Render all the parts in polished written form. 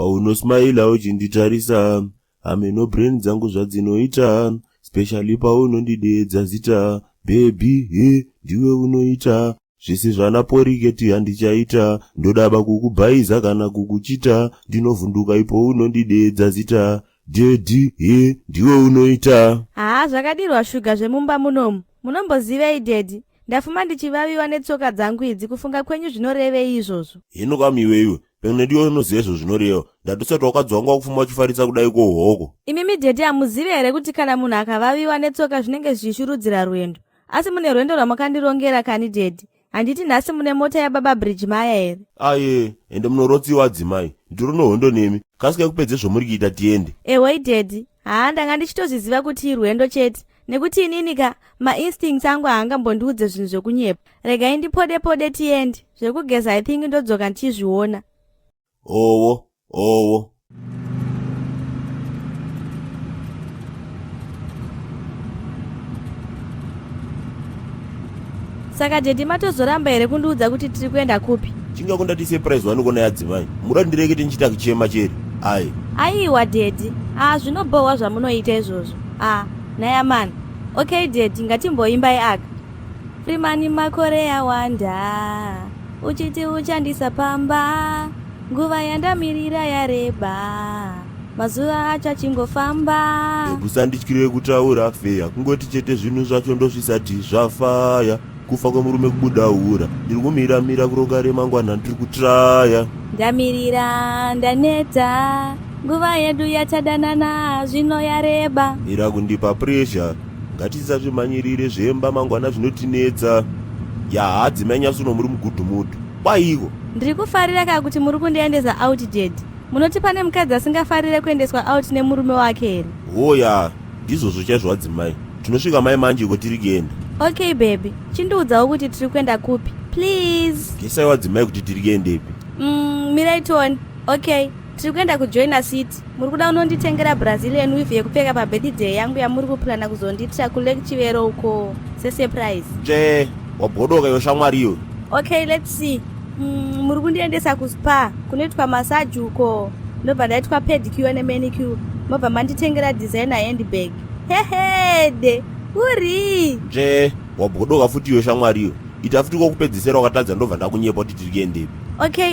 paunosmaila uchinditarisa, ameno brain dzangu zvadzinoita, specially paunondideedza zita, baby, ndiwe unoita, zvisi zvana poriketi handichaita, ndodaba kukubhaiza kana kukuchita, ndinovhunduka ipo unondideedza zita, dedi, ndiwe unoita. Zvakadirwa shuga zvemumba munomu, munombozivei dedi? Ndafuma ndichivaviwa netsoka dzangu idzi, kufunga kwenyu zvinorevei izvozvo? Hino kamiwewe, pamwe ndiwo unoziva izvo zvinoreva, ndatusati wakadzwanga kufuma uchifarisa kudai kohoko. Imimi dedi hamuzivi here kuti kana munhu akavaviwa netsoka zvinenge zvichishurudzira rwendo? Asi mune rwendo rwamakandirongera kani dedi? Handiti nhasi mune mota yababa Bridge Maya here? Aye, ende munorotsiwa adzimai, ndiri nohondo nemi, kasika kupedze zvomuri kuita tiende. Ewe dedi, ndanga ndichitozviziva kuti irwendo chete, nekuti ininika ma-instincts angu haangambondiudze zvinhu zvokunyepa. Regai ndipode tiende, zvekugeza I think ndodzoka ndichizviona. Owo. Saka dedi matozoramba here kundiudza kuti tiri kuenda kupi? Chingakunda tisurprise wani kona yadzimai, muri ndirekete ndichita kuchema cheri. Aiwa dedi, zvinobohwa zvamunoita izvozvo. Naya mani. Okay dedi, ngatimboimbai aka. Freemani makore yawanda, uchiti uchandisa pamba, nguva yandamirira yareba, mazuva acho achingofamba. Usandityire kutaura feya, kungoti chete zvinhu zvacho ndozvisati zvafaya. Kufa kwemurume kubudaura, ndiri kumira kuronga remangwana ndiri kutraya. Ndamirira, ndaneta, nguva yedu yatadanana, zvino yareba. Ira kundipa pressure, ngatisazvimhanyirire zvemba mangwana zvinotinetsa. Hadzimanyasuno muri mugudhumudu. Kwaiko? Ndiri kufarira ka kuti muri kundiendesa out dead. Munoti pane mukadzi asingafarire kuendeswa out nemurume wake here? Oya, ndizvozvo chaizvo adzimai. Tinosvika mai manje kwatiri kuenda. Okay baby, chindiudzawo kuti tiri kuenda kupi, please. Gesaiwa adzimai kuti tiri kuendepi? Mirai toni. Okay, tiri kuenda kujoina city. Muri kuda unonditengera Brazilian weave yekupfeka pabirthday yangu yamuri kuplana kuzondiitira kulake chivero uko sesurprise. Wabhodoka yo shamwariyo. Okay, let's see. Muri kundiendesa kuspa, kunoitwa massage uko. Ndobva ndaitwa pedicure nemanicure. Mobva manditengera designer handbag. Hehede, uri. Wabhodoka futi yo shamwariyo. Ita futi kokupedzisera wakatadza ndobva ndakunyepa kuti tiri kuendepi.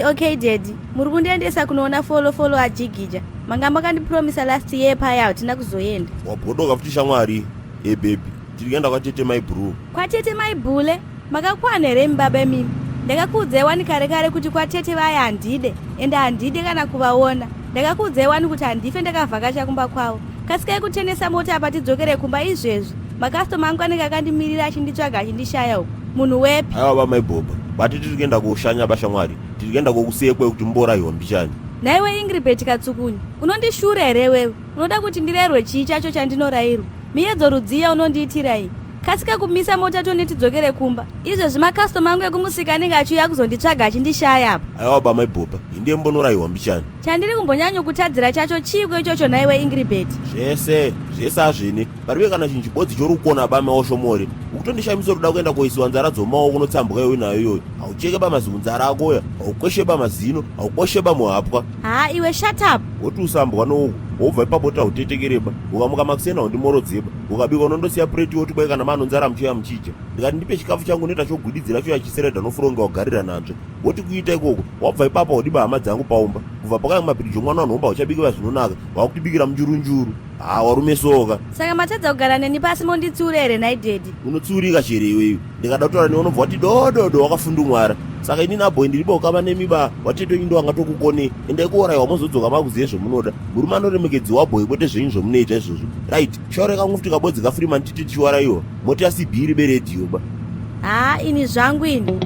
Okay daddy. Muri kundiendesa kunoona follow ajigija. Manga makandipromisa last year paya hatina kuzoenda. Wabhodoka futi shamwari. Baby, tiri kuenda kwaTete my bro. KwaTete my bule? Makakwana here mbaba mimi? Ndakakuudza wani kare kuti kwaTete vaya handide, ende handide kana kuvaona. Ndakakuudza wani kuti handife ndakavhakacha kumba kwavo. Kasikai kutenesa mota apa tidzokere kumba izvezvi. Makastoma angu anenge akandimirira achinditsvaga achindishaya uko. Munhu wepi? Aiwa bamaiboba, bati tiri kuenda koshanya bashamwari. Tiri kuenda kokusekwe kuti mborayiwa mbichani. Naiwe Ingrid Katsukunya, unondishura here wewe? Unoda kuti ndirerwe chii chacho chandinorairwa? Miyedzo rudziya unondiitirai. Kasika kumisa mota toni tidzokere kumba. Izvezvi makastoma angu ekumusika anenge achiuya kuzonditsvaga achindishaya apa. Aiwa bamaiboba, inde mbonorayiwa mbichani. Chandiri kumbonyanyo kutadzira chacho chiko ichocho naiwe Ingrid. Zvese hazvine. Pariwe kana chinhu chibodzi chorukona bama oshomore. Ukutondishamisa ruda kuenda koisiwa nzara dzomaoko unotsambuka iwe nayo iyoyo. Haucheke bamazunzara akoya, haukweshe bamazino, haukweshe bamuhapwa. Iwe shut up. Woti usambwa nouku, wobva ipapo utetekereba. Ukamuka makusena undimorodzeba. Ukabika unondosiya preti woti kwai kana manonzara muchiya muchicha. Ndikati ndipe chikafu changu noita chogwididzira choya chisereda nofuronga wagarira nanzve. Woti kuita ikoko, wabva ipapo wadiba hama dzangu paumba. Kubva pakanga mabhiriji omwana wanhomba uchabikira zvinonaka, wakutibikira mujurunjuru. Warume soka. Saka matadza kugara neni pasi monditsiura here naidedi? Unotsiurika chere iwewe. Ndikada kutaura newe unobva wati dododo wakafundumwara. Saka inini abhoyi ndiripo ukava nemiba watete indo wangatokukone. Endai kuurayiwa mozodzoka makuziye zvomunoda. Murume anoremekedzi wabhoyi kwete zvenyu zvomunoita izvozvo. Right, shaure kangu futi kabodzi kaFreeman titi tichiurayiwa. Moti asibhiri beredhiyo ba. Ini zvangu ini.